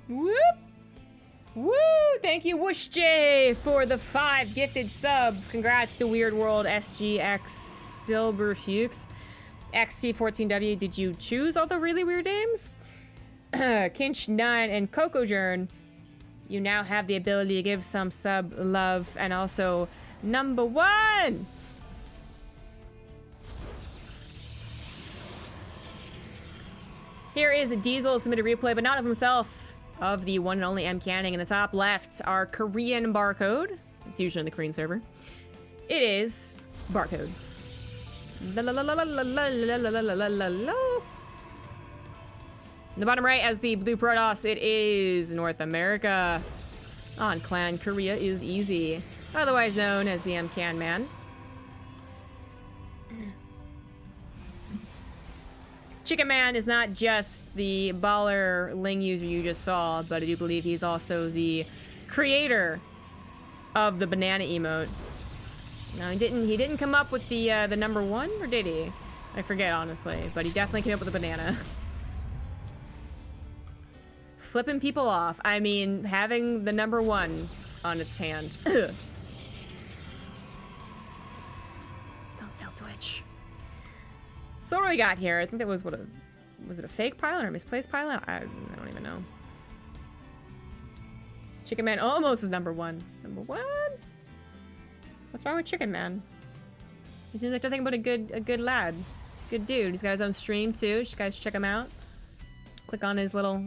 Whoop! Woo! Thank you, Whoosh J, for the 5 gifted subs. Congrats to Weird World, SGX, Silberfuchs, XC14W. Did you choose all the really weird names? Kinch9 and Kokojern. You now have the ability to give some sub love and also number 1. Here is a Diesel submitted replay, but not of himself. Of the one and only Mcanning. In the top left, our Korean barcode. It's usually in the Korean server. It is Barcode. La la la la la la la la la la la la. In the bottom right, as the blue Protoss, it is North America. On Clan, Korea is easy. Otherwise known as the Mcan man. Chicken Man is not just the baller Ling user you just saw, but I do believe he's also the creator of the banana emote. No, he didn't come up with the number 1, or did he? I forget, honestly, but he definitely came up with the banana. Flipping people off. I mean, having the number 1 on its hand. Don't tell Twitch. So what do we got here? I think that was was it a fake pilot or a misplaced pilot? I don't even know. Chicken Man almost is number 1. Number 1? What's wrong with Chicken Man? He seems like nothing but a good lad. Good dude. He's got his own stream too. You guys check him out. Click on his little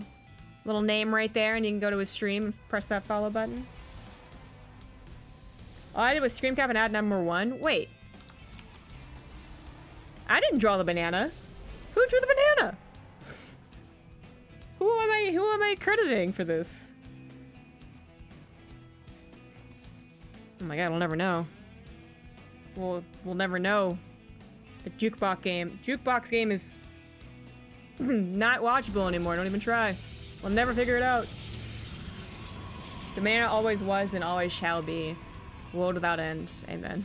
name right there and you can go to his stream and press that follow button. All I did was screen cap and add number 1. Wait. I didn't draw the banana. Who drew the banana? Who am I crediting for this? Oh my god, we'll never know. We'll never know. The jukebox game is not watchable anymore. Don't even try. We'll never figure it out. The banana always was and always shall be. World without end. Amen.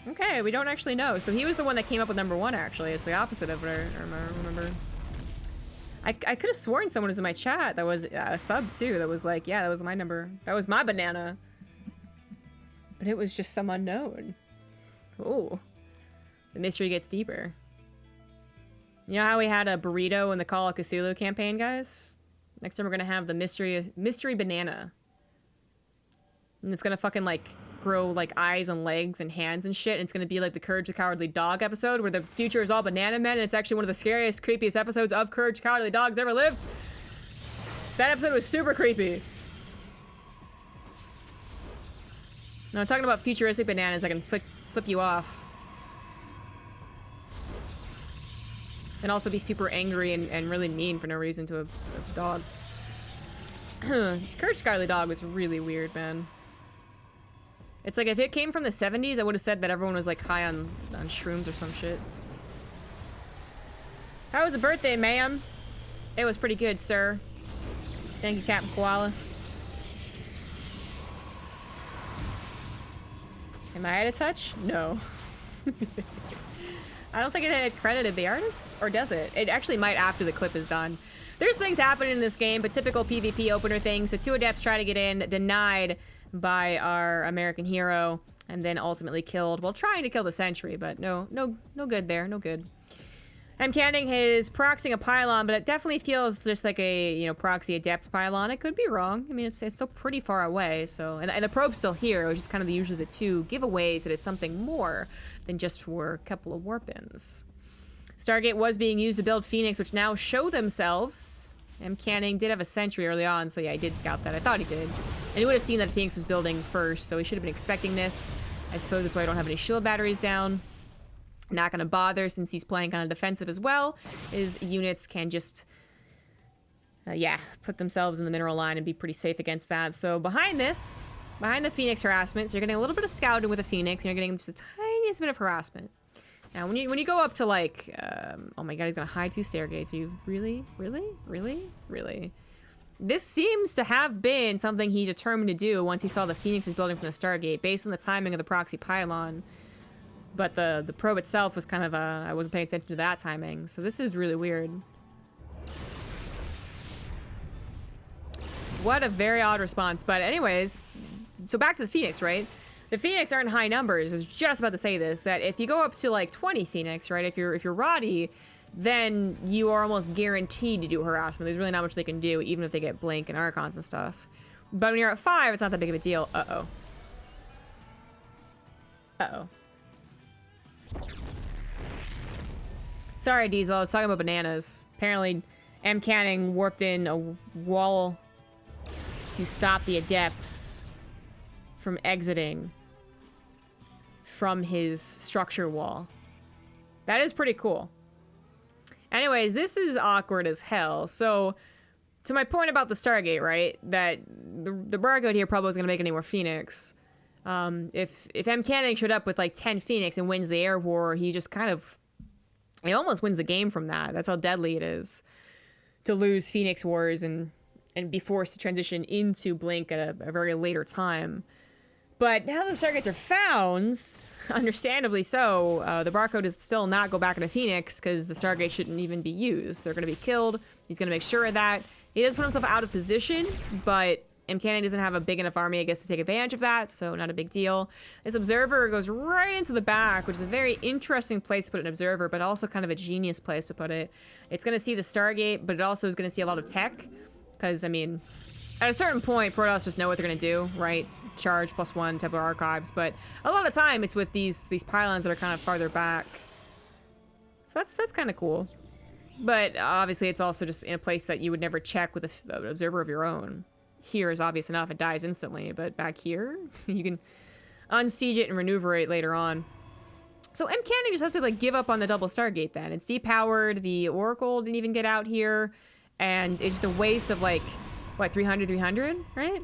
Okay, we don't actually know. So he was the one that came up with number 1, actually. It's the opposite of what I remember. I could have sworn someone was in my chat that was a sub, too. That was like, yeah, that was my number. That was my banana. But it was just some unknown. Oh. The mystery gets deeper. You know how we had a burrito in the Call of Cthulhu campaign, guys? Next time we're gonna have the mystery banana. And it's gonna fucking, like, grow like eyes and legs and hands and shit, and it's gonna be like the Courage the Cowardly Dog episode where the future is all banana men, and it's actually one of the scariest, creepiest episodes of Courage the Cowardly Dogs ever lived. That episode was super creepy. Now I'm talking about futuristic bananas that can flip you off. And also be super angry and really mean for no reason to a dog. Courage the Cowardly Dog was really weird, man. It's like if it came from the 70s, I would have said that everyone was like high on shrooms or some shit. How was the birthday, ma'am? It was pretty good, sir. Thank you, Captain Koala. Am I out of touch? No. I don't think it had credited the artist, or does it? It actually might after the clip is done. There's things happening in this game, but typical PvP opener things. So 2 adepts try to get in, denied by our American hero, and then ultimately killed while trying to kill the sentry, but no good there, no good. Mcanning is proxying a pylon, but it definitely feels just like a, proxy adept pylon. I could be wrong. I mean, it's still pretty far away, so, and the probe's still here, which is kind of usually the 2 giveaways that it's something more than just for a couple of warp-ins. Stargate was being used to build Phoenix, which now show themselves. Mcanning did have a sentry early on, so yeah, I did scout that. I thought he did. And he would have seen that Phoenix was building first, so he should have been expecting this. I suppose that's why I don't have any shield batteries down. Not gonna bother since he's playing kind of defensive as well. His units can just, put themselves in the mineral line and be pretty safe against that. So behind the Phoenix harassment, so you're getting a little bit of scouting with a Phoenix, and you're getting just the tiniest bit of harassment. Now, when you go up to like, oh my god, he's gonna hide 2 Stairgates. Are you really? This seems to have been something he determined to do once he saw the Phoenix is building from the Stargate, based on the timing of the proxy pylon. But the probe itself was kind of I wasn't paying attention to that timing. So this is really weird. What a very odd response. But anyways, so back to the Phoenix, right? The Phoenix aren't high numbers. I was just about to say this, that if you go up to like 20 Phoenix, right? If you're Roddy, then you are almost guaranteed to do harassment. There's really not much they can do, even if they get Blink and Archons and stuff. But when you're at 5, it's not that big of a deal. Uh-oh. Uh-oh. Sorry, Diesel. I was talking about bananas. Apparently, Mcanning warped in a wall to stop the Adepts from exiting from his structure wall. That is pretty cool. Anyways, this is awkward as hell. So, to my point about the Stargate, right? That the Barcode here probably wasn't going to make any more Phoenix. If Mcanning showed up with like 10 Phoenix and wins the air war, he just kind of... He almost wins the game from that. That's how deadly it is to lose Phoenix Wars and be forced to transition into Blink at a very later time. But now the Stargates are found, understandably so, the Barcode does still not go back into Phoenix because the Stargate shouldn't even be used. They're going to be killed. He's going to make sure of that. He does put himself out of position, but Mcanning doesn't have a big enough army, I guess, to take advantage of that, so not a big deal. This Observer goes right into the back, which is a very interesting place to put an Observer, but also kind of a genius place to put it. It's going to see the Stargate, but it also is going to see a lot of tech, because, I mean, at a certain point, Protoss just know what they're going to do, right? Charge +1, Templar Archives, but a lot of the time, it's with these pylons that are kind of farther back. So that's kind of cool. But obviously, it's also just in a place that you would never check with an Observer of your own. Here is obvious enough, it dies instantly, but back here, you can unsiege it and maneuver it later on. So Mcanning just has to like give up on the double Stargate then. It's depowered, the Oracle didn't even get out here, and it's just a waste of like, what, 300, right?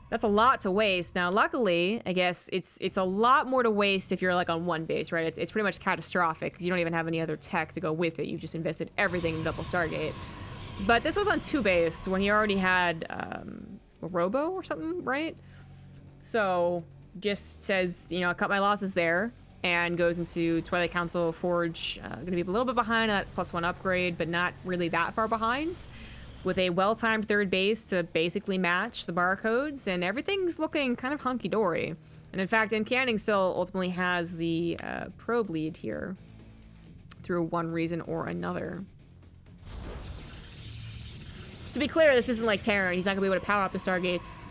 That's a lot to waste. Now, luckily, I guess it's a lot more to waste if you're like on one base, right? It's pretty much catastrophic because you don't even have any other tech to go with it. You've just invested everything in double Stargate. But this was on 2 base when he already had a Robo or something, right? So just says, you know, I cut my losses there and goes into Twilight Council Forge. Going to be a little bit behind on that +1 upgrade, but not really that far behind. With a well-timed 3rd base to basically match the Barcodes, and everything's looking kind of hunky-dory. And in fact, Mcanning still ultimately has the probe lead here through one reason or another. To be clear, this isn't like Terran. He's not going to be able to power up the Stargates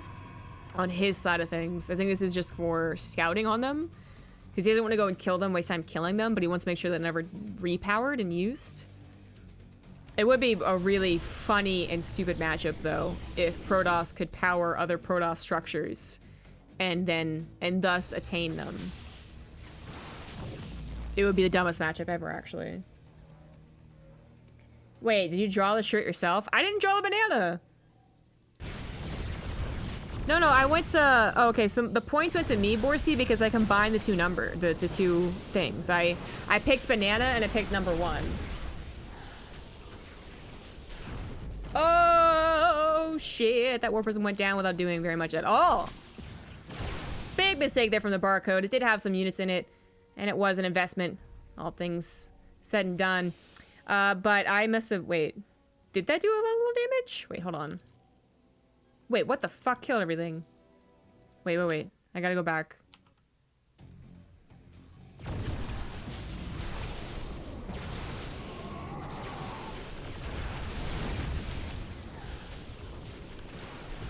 on his side of things. I think this is just for scouting on them. Because he doesn't want to go and kill them, waste time killing them, but he wants to make sure they're never repowered and used. It would be a really funny and stupid matchup, though, if Protoss could power other Protoss structures and thus attain them. It would be the dumbest matchup ever, actually. Wait, did you draw the shirt yourself? I didn't draw the banana! No, I went to... Oh, okay, so the points went to me, Borsey, because I combined the two numbers, the two things. I picked banana and I picked number 1. Oh, shit. That warp prism went down without doing very much at all. Big mistake there from the Barcode. It did have some units in it, and it was an investment. All things said and done. But I must have... Wait. Did that do a little damage? Wait, hold on. Wait, what the fuck killed everything? Wait. I gotta go back.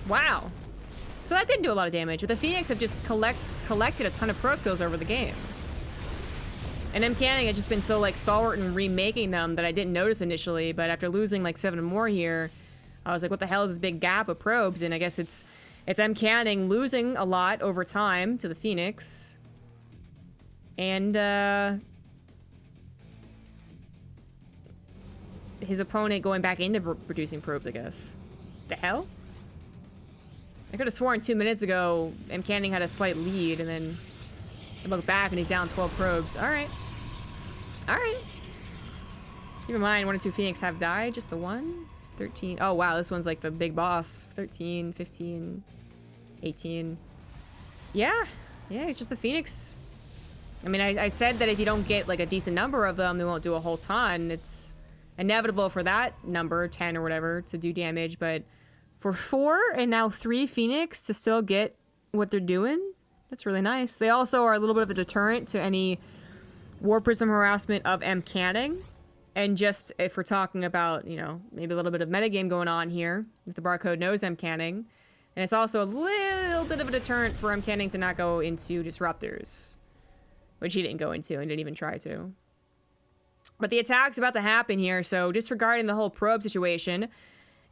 Wow. So that didn't do a lot of damage. But the Phoenix have just collected a ton of proc kills over the game. And Mcanning has just been so like stalwart in remaking them that I didn't notice initially, but after losing like 7 more here, I was like, what the hell is this big gap of probes? And I guess it's Mcanning losing a lot over time to the Phoenix. And his opponent going back into producing probes, I guess. The hell? I could have sworn 2 minutes ago Mcanning had a slight lead, and then I look back and he's down 12 probes. Alright. Keep in mind, 1 and 2 Phoenix have died, just the one. 13. Oh, wow, this one's like the big boss. 13, 15, 18. Yeah, it's just the Phoenix I mean, I said that if you don't get like a decent number of them, they won't do a whole ton. It's inevitable for that number, 10 or whatever, to do damage. But for 4 and now 3 Phoenix to still get what they're doing, that's really nice. They also are a little bit of a deterrent to any War Prism harassment of Mcanning. And just if we're talking about, you know, maybe a little bit of metagame going on here, if the Barcode knows Mcanning. And it's also a little bit of a deterrent for Mcanning to not go into Disruptors, which he didn't go into and didn't even try to. But the attack's about to happen here, so disregarding the whole probe situation,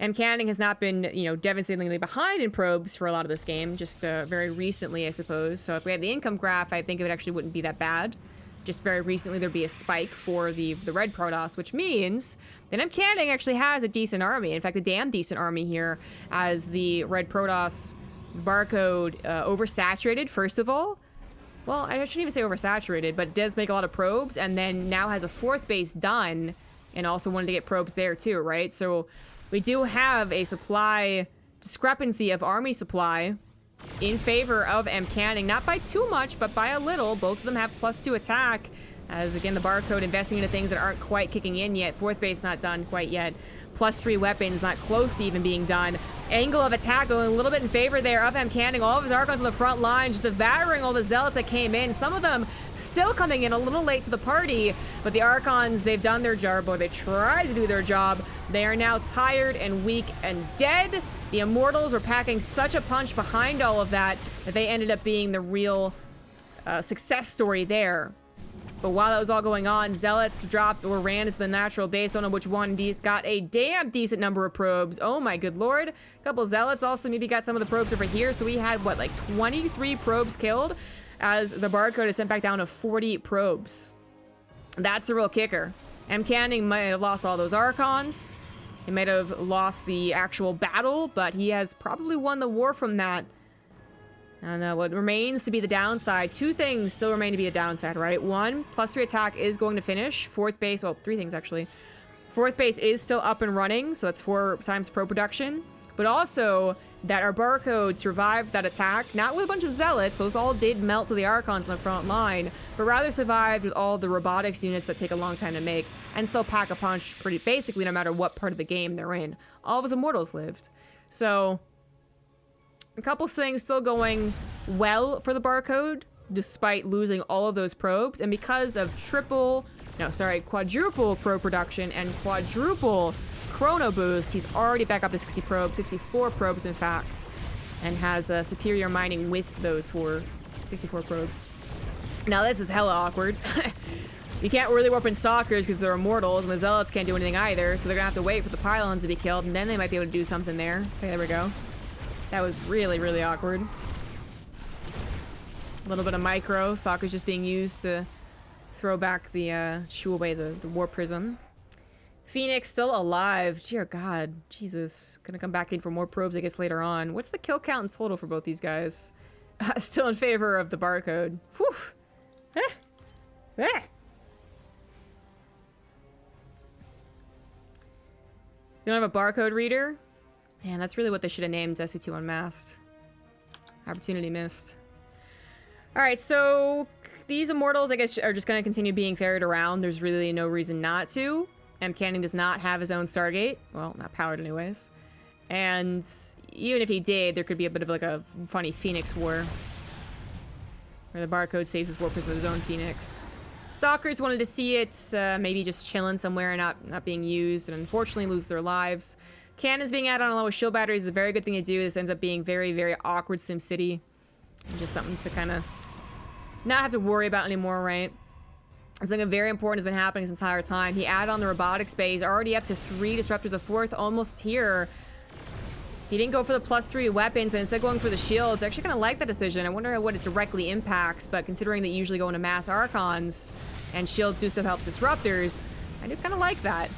Mcanning has not been, you know, devastatingly behind in probes for a lot of this game, just very recently, I suppose. So if we had the income graph, I think it actually wouldn't be that bad. Just very recently, there'd be a spike for the red Protoss, which means that Mcanning actually has a decent army. In fact, a damn decent army here, as the red Protoss Barcode oversaturated, first of all. Well, I shouldn't even say oversaturated, but does make a lot of probes, and then now has a 4th base done, and also wanted to get probes there too, right? So we do have a supply discrepancy of army supply in favor of Mcanning, not by too much, but by a little. Both of them have +2 attack, as again the Barcode investing into things that aren't quite kicking in yet. 4th base not done quite yet. +3 weapons not close to even being done. Angle of attack going a little bit in favor there of Mcanning. All of his Archons on the front line, just evaporating all the Zealots that came in. Some of them still coming in a little late to the party, but the Archons, they've done their job, or they tried to do their job. They are now tired and weak and dead. The Immortals were packing such a punch behind all of that that they ended up being the real success story there. But while that was all going on, Zealots dropped or ran into the natural base. Don't know which one. Got a damn decent number of probes. Oh my good lord. A couple Zealots also maybe got some of the probes over here. So we had, what, like 23 probes killed, as the Barcode is sent back down to 40 probes. That's the real kicker. Mcanning might have lost all those Archons. He might have lost the actual battle, but he has probably won the war from that. And what remains to be the downside, 2 things still remain to be a downside, right? 1, +3 attack is going to finish. 4th base, well, 3 things actually. 4th base is still up and running, so that's 4 times pro production. But also that our Barcode survived that attack, not with a bunch of Zealots, those all did melt to the Archons on the front line, but rather survived with all the robotics units that take a long time to make, and still pack a punch pretty basically no matter what part of the game they're in. All of his Immortals lived. So a couple things still going well for the Barcode, despite losing all of those probes, and because of quadruple probe production and quadruple chrono boost, he's already back up to 60 probes, 64 probes in fact, and has superior mining with those 64 probes. Now this is hella awkward. You can't really warp in Stalkers because they're Immortals, and the Zealots can't do anything either, so they're gonna have to wait for the Pylons to be killed, and then they might be able to do something there. Okay, there we go. That was really, really awkward. A little bit of micro. Stalker's just being used to throw back shoo away the War Prism. Phoenix still alive. Dear God. Jesus. Gonna come back in for more probes, I guess, later on. What's the kill count in total for both these guys? Still in favor of the Barcode. Whew. You don't have a Barcode reader? Man, that's really what they should have named SC2 Unmasked. Opportunity missed. Alright, so these Immortals, I guess, are just going to continue being ferried around. There's really no reason not to. Mcanning does not have his own Stargate. Well, not powered anyways. And even if he did, there could be a bit of like a funny Phoenix war, where the Barcode saves his War Prism with his own Phoenix. Stalkers wanted to see it maybe just chilling somewhere and not being used, and unfortunately lose their lives. Cannons being added on along with shield batteries is a very good thing to do. This ends up being very, very awkward SimCity. And just something to kind of not have to worry about anymore, right? Something very important has been happening this entire time. He added on the robotics bay. He's already up to 3 disruptors, a 4th almost here. He didn't go for the +3 weapons and instead going for the shields. I actually kind of like that decision. I wonder what it directly impacts, but considering that you usually go into mass Archons and shields do stuff help disruptors, I do kind of like that.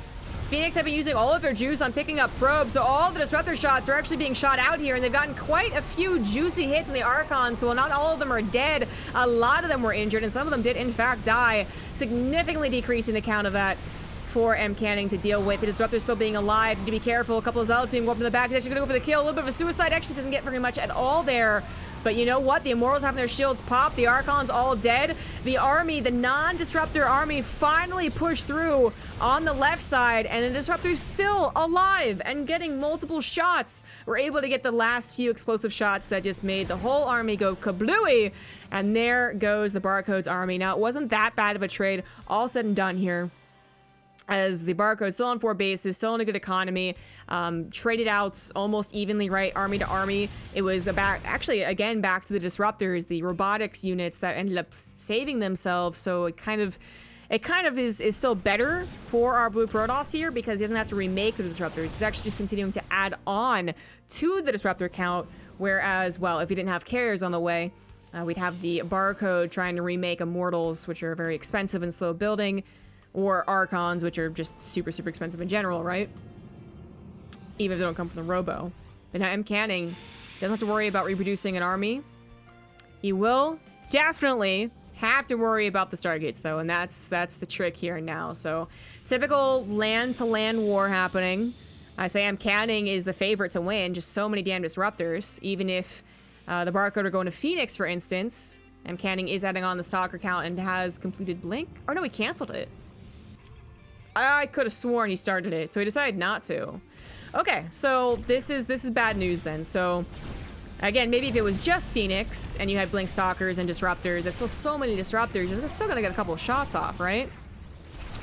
Phoenix have been using all of their juice on picking up probes, so all the disruptor shots are actually being shot out here, and they've gotten quite a few juicy hits on the Archons, so while not all of them are dead, a lot of them were injured, and some of them did in fact die, significantly decreasing the count of that for Mcanning to deal with. The disruptor still being alive. Need to be careful. A couple of Zealots being warped in the back. He's actually going to go for the kill. A little bit of a suicide. Actually doesn't get very much at all there But you know what? The Immortals having their shields pop. The Archons all dead. The army, the non-Disruptor army, finally pushed through on the left side. And the Disruptor's still alive and getting multiple shots. We're able to get the last few explosive shots that just made the whole army go kablooey. And there goes the Barcode's army. Now, it wasn't that bad of a trade. All said and done here, as the Barcode still on 4 bases, still in a good economy, traded out almost evenly, right, army to army. It was about, actually, again, back to the Disruptors, the robotics units that ended up saving themselves. So it kind of is still better for our Blue Protoss here, because he doesn't have to remake the Disruptors. He's actually just continuing to add on to the Disruptor count, whereas, well, if he didn't have carriers on the way, we'd have the Barcode trying to remake Immortals, which are very expensive and slow building, or Archons, which are just super, super expensive in general, right? Even if they don't come from the Robo. But now Mcanning doesn't have to worry about reproducing an army. He will definitely have to worry about the Stargates, though, and that's the trick here and now. So, typical land-to-land war happening. I say Mcanning is the favorite to win, just so many damn Disruptors. Even if the Barcode are going to Phoenix, for instance, Mcanning is adding on the stalker count and has completed Blink. Or no, he canceled it. I could have sworn he started it, so he decided not to. Okay, so this is bad news then. So again, maybe if it was just Phoenix and you had Blink Stalkers and Disruptors, it's still so many Disruptors, you're still gonna get a couple of shots off, right?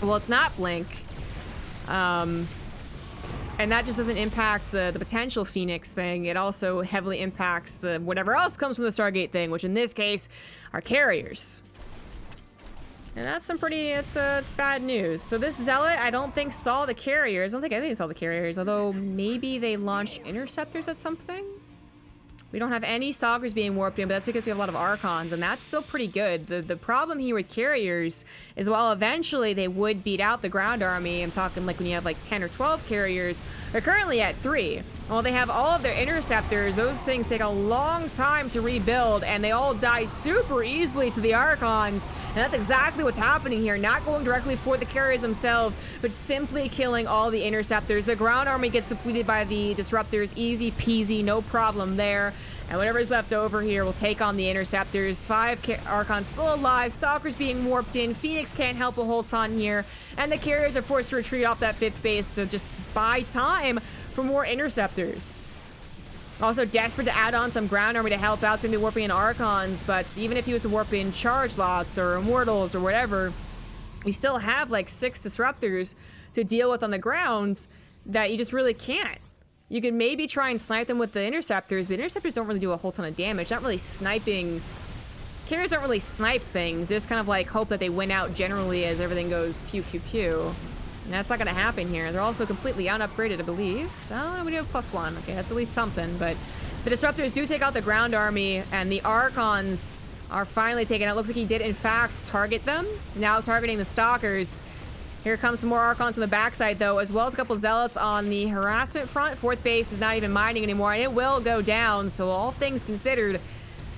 Well, it's not Blink. And that just doesn't impact the potential Phoenix thing. It also heavily impacts the whatever else comes from the Stargate thing, which in this case are carriers. And that's some pretty, it's bad news. So this Zealot, I don't think saw the carriers. I think they saw the carriers, although maybe they launched interceptors at something? We don't have any Stalkers being warped in, but that's because we have a lot of Archons, and that's still pretty good. The problem here with carriers is, while eventually they would beat out the ground army, I'm talking like when you have like 10 or 12 carriers, they're currently at 3. While they have all of their interceptors, those things take a long time to rebuild, and they all die super easily to the Archons, and that's exactly what's happening here. Not going directly for the carriers themselves, but simply killing all the interceptors. The ground army gets depleted by the Disruptors, easy peasy, no problem there. And whatever's left over here will take on the interceptors. 5 Archons still alive, Stalkers being warped in, Phoenix can't help a whole ton here, and the carriers are forced to retreat off that 5th base to just buy time for more interceptors. Also desperate to add on some ground army to help out. It's gonna be warping in Archons, but even if he was to warp in Charge Lots or Immortals or whatever, you still have like 6 Disruptors to deal with on the ground that you just really can't. You could maybe try and snipe them with the interceptors, but interceptors don't really do a whole ton of damage. Not really sniping. Carriers don't really snipe things. They just kind of like hope that they win out generally as everything goes pew pew pew. And that's not going to happen here. They're also completely unupgraded, I believe. Oh, we do have +1. Okay, that's at least something. But the Disruptors do take out the ground army, and the Archons are finally taken out. It looks like he did, in fact, target them. Now targeting the Stalkers. Here comes some more Archons on the backside, though, as well as a couple Zealots on the harassment front. 4th base is not even mining anymore, and it will go down. So all things considered,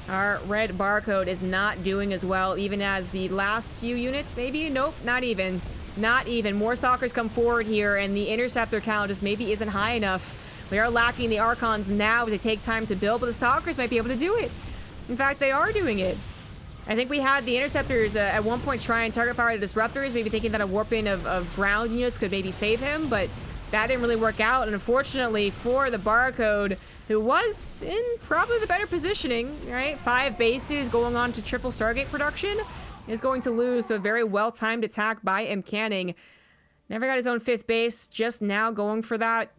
our red Barcode is not doing as well, even as the last few units, maybe? Nope, not even. Not even. More Stalkers come forward here, and the interceptor count just maybe isn't high enough. We are lacking the Archons now to take time to build, but the Stalkers might be able to do it. In fact, they are doing it. I think we had the interceptors at one point try and target fire the Disruptors, maybe thinking that a warping of ground units could maybe save him, but that didn't really work out. And unfortunately for the Barcode, who was in probably the better positioning, right? 5 bases going on to triple Stargate production, is going to lose to a very well-timed attack by Mcanning. Never got his own 5th base, just now going for that.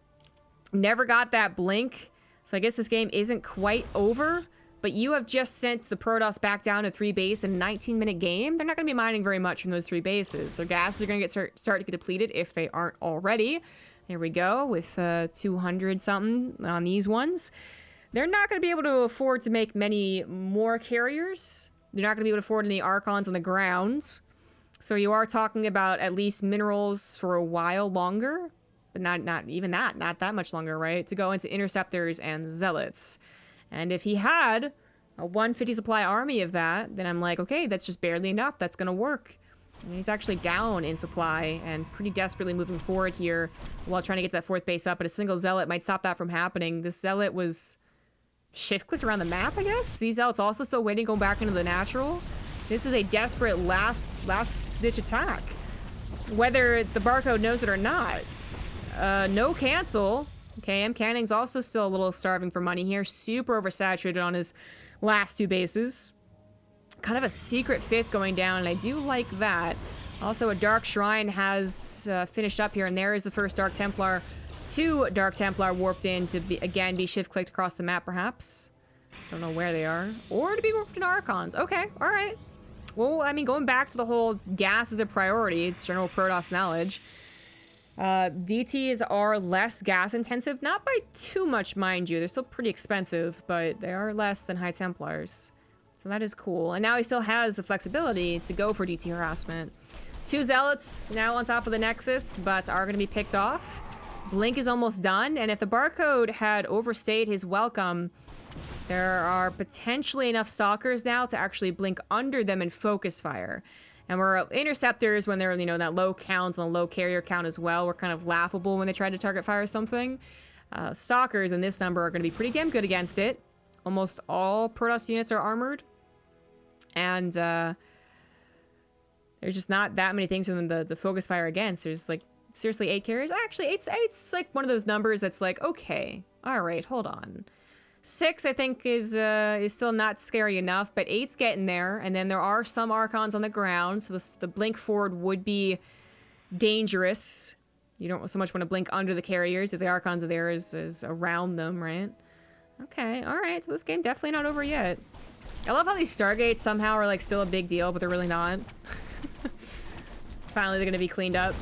Never got that blink, so I guess this game isn't quite over. But you have just sent the Protoss back down to 3 base in a 19-minute game. They're not going to be mining very much from those 3 bases. Their gases are going to start to get depleted if they aren't already. There we go, with 200-something on these ones. They're not going to be able to afford to make many more carriers. They're not going to be able to afford any Archons on the ground. So you are talking about at least minerals for a while longer. But not even that, not that much longer, right? To go into Interceptors and Zealots. And if he had a 150 supply army of that, then I'm like, okay, that's just barely enough. That's going to work. And he's actually down in supply and pretty desperately moving forward here while trying to get that 4th base up. But a single Zealot might stop that from happening. This Zealot was shift-clicked around the map, I guess? These zealots also still waiting, going back into the natural. This is a desperate last-ditch attack. Whether the Barcode knows it or not. No cancel. Okay, Mcanning's also still a little starving for money here. Super oversaturated on his last 2 bases. Kind of a secret 5th going down, and I do like that. Also, a Dark Shrine has finished up here, and there is the first Dark Templar. 2 Dark Templar warped in to, again, be shift-clicked across the map, perhaps. Don't know where they are. Or to be warped into Archons. Okay, alright. Well, I mean, going back to the whole gas is the priority. It's general Protoss knowledge. DTs are less gas-intensive. Not by too much, mind you. They're still pretty expensive, but they are less than High Templars. So that is cool. And now he still has the flexibility to go for DT harassment. 2 Zealots now on top of the Nexus, but are going to be picked off. Blink is almost done, and if the Barcode had overstayed his welcome, there are potentially enough Stalkers now to actually blink under them and focus fire. And we're Interceptors, when they're, you know, that low count and the low carrier count as well, were kind of laughable when they tried to target fire something. Stalkers in this number are going to be pretty damn good against it. Almost all Protoss units are armored. And there's just not that many things for them to focus fire against. There's like seriously 8 carriers. Actually, eight's like one of those numbers that's like, okay, all right, hold on. 6 I think is still not scary enough, but 8's getting there. And then there are some Archons on the ground, so the blink forward would be dangerous. You don't so much want to blink under the carriers if the Archons are there is around them, right? Okay, all right. So this game definitely not over yet. I love how these Stargates somehow are like still a big deal, but they're really not. Finally, they're going to be cleaned up.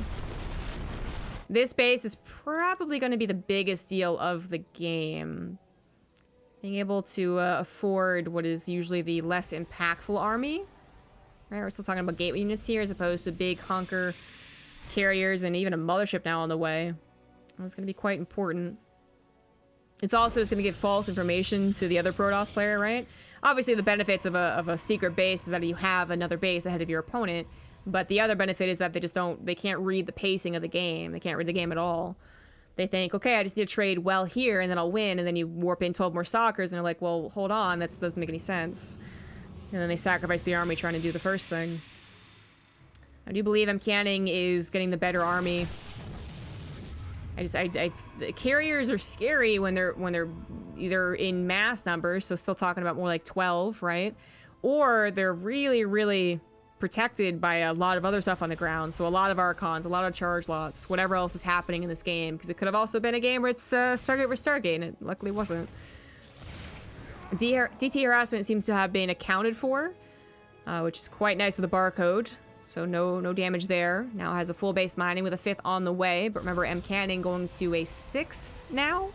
This base is probably going to be the biggest deal of the game. Being able to afford what is usually the less impactful army. Right, we're still talking about gateway units here as opposed to big honker carriers and even a mothership now on the way. That's going to be quite important. It's also going to give false information to the other Protoss player, right? Obviously, the benefits of a secret base is that you have another base ahead of your opponent, but the other benefit is that they can't read the pacing of the game. They can't read the game at all. They think, okay, I just need to trade well here, and then I'll win, and then you warp in 12 more Stalkers, and they're like, well, hold on, that doesn't make any sense. And then they sacrifice the army trying to do the first thing. I do believe Mcanning is getting the better army. The carriers are scary when they're either in mass numbers, so still talking about more like 12, right? Or they're really, really protected by a lot of other stuff on the ground. So a lot of Archons, a lot of charge lots, whatever else is happening in this game. Because it could have also been a game where it's Stargate vs. Stargate, and it luckily wasn't. DT harassment seems to have been accounted for, which is quite nice of the Barcode. So no damage there. Now has a full base mining with a 5th on the way. But remember, Mcanning going to a 6th now?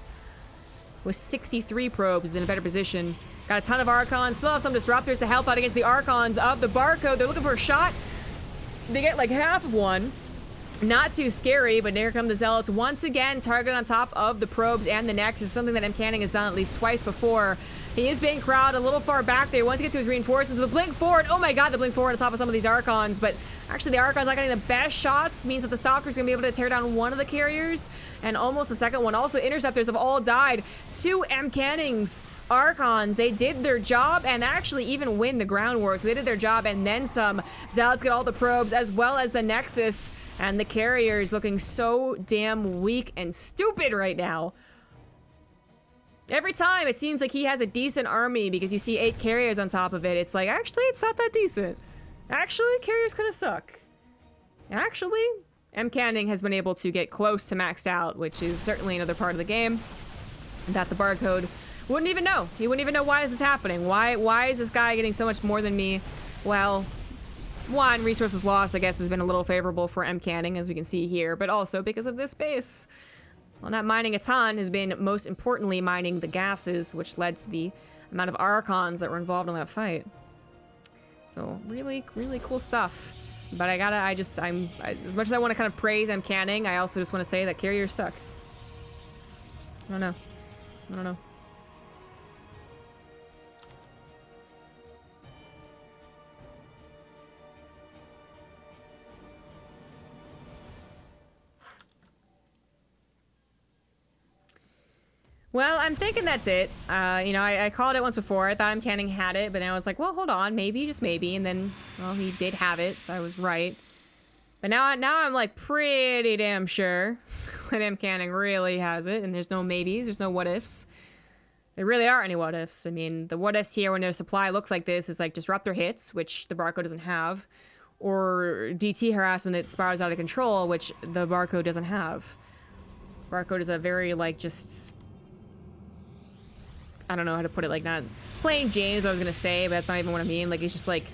With 63 probes, is in a better position. Got a ton of Archons. Still have some Disruptors to help out against the Archons of the Barcode. They're looking for a shot. They get like half of one. Not too scary, but here come the Zealots once again, targeted on top of the probes and the Nexus. Something that Mcanning has done at least twice before. He is being crowded a little far back there. Once he gets to his reinforcements, the blink forward. Oh my god, the blink forward on top of some of these Archons. But actually, the Archons not getting the best shots. Means that the Stalker's going to be able to tear down one of the carriers. And almost the second one. Also, Interceptors have all died. 2 Mcanning's Archons. They did their job and actually even win the ground war. So they did their job and then some. Zealots get all the probes as well as the Nexus. And the carriers looking so damn weak and stupid right now. Every time it seems like he has a decent army because you see 8 carriers on top of it. It's like, actually, it's not that decent. Actually, carriers kind of suck. Actually, Mcanning has been able to get close to maxed out, which is certainly another part of the game that the Barcode wouldn't even know. He wouldn't even know why this is happening. Why is this guy getting so much more than me? Well, one, resources lost, I guess, has been a little favorable for Mcanning, as we can see here, but also because of this base. Well, not mining a ton has been, most importantly, mining the gases, which led to the amount of Archons that were involved in that fight. So, really, really cool stuff. But as much as I want to kind of praise Mcanning, I also just want to say that carriers suck. I don't know. Well, I'm thinking that's it. You know, I called it once before. I thought Mcanning had it, but then I was like, well, hold on, maybe, just maybe. And then, well, he did have it, so I was right. But now I'm like pretty damn sure that Mcanning really has it, and there's no maybes, there's no what ifs. There really aren't any what ifs. I mean, the what ifs here when their supply looks like this is like disruptor hits, which the Barcode doesn't have, or DT harassment that spirals out of control, which the Barcode doesn't have. Barcode is a very like just, I don't know how to put it, like not plain Jane is what I was gonna say, but that's not even what I mean. Like he's just like,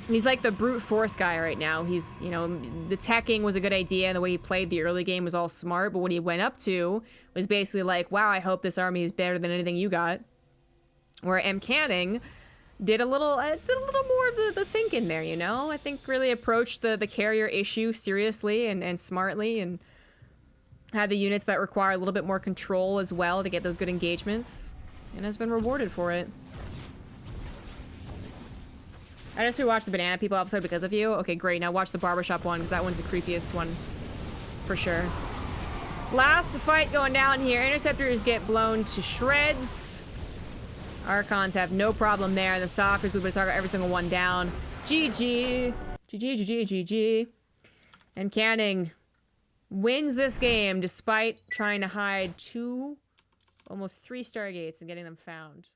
he's like the brute force guy right now. He's, you know, the teching was a good idea and the way he played the early game was all smart, but what he went up to was basically like, wow, I hope this army is better than anything you got. Where Mcanning did a little more of the thinking there, you know? I think really approached the carrier issue seriously and smartly, and had the units that require a little bit more control as well to get those good engagements, and has been rewarded for it. I just rewatched the Banana People episode because of you. Okay, great. Now watch the Barbershop one, because that one's the creepiest one. For sure. Last fight going down here. Interceptors get blown to shreds. Archons have no problem there. The Stalkers will be target every single one down. GG. GG, GG, GG. And Mcanning wins this game despite trying to hide almost 3 Stargates and getting them found.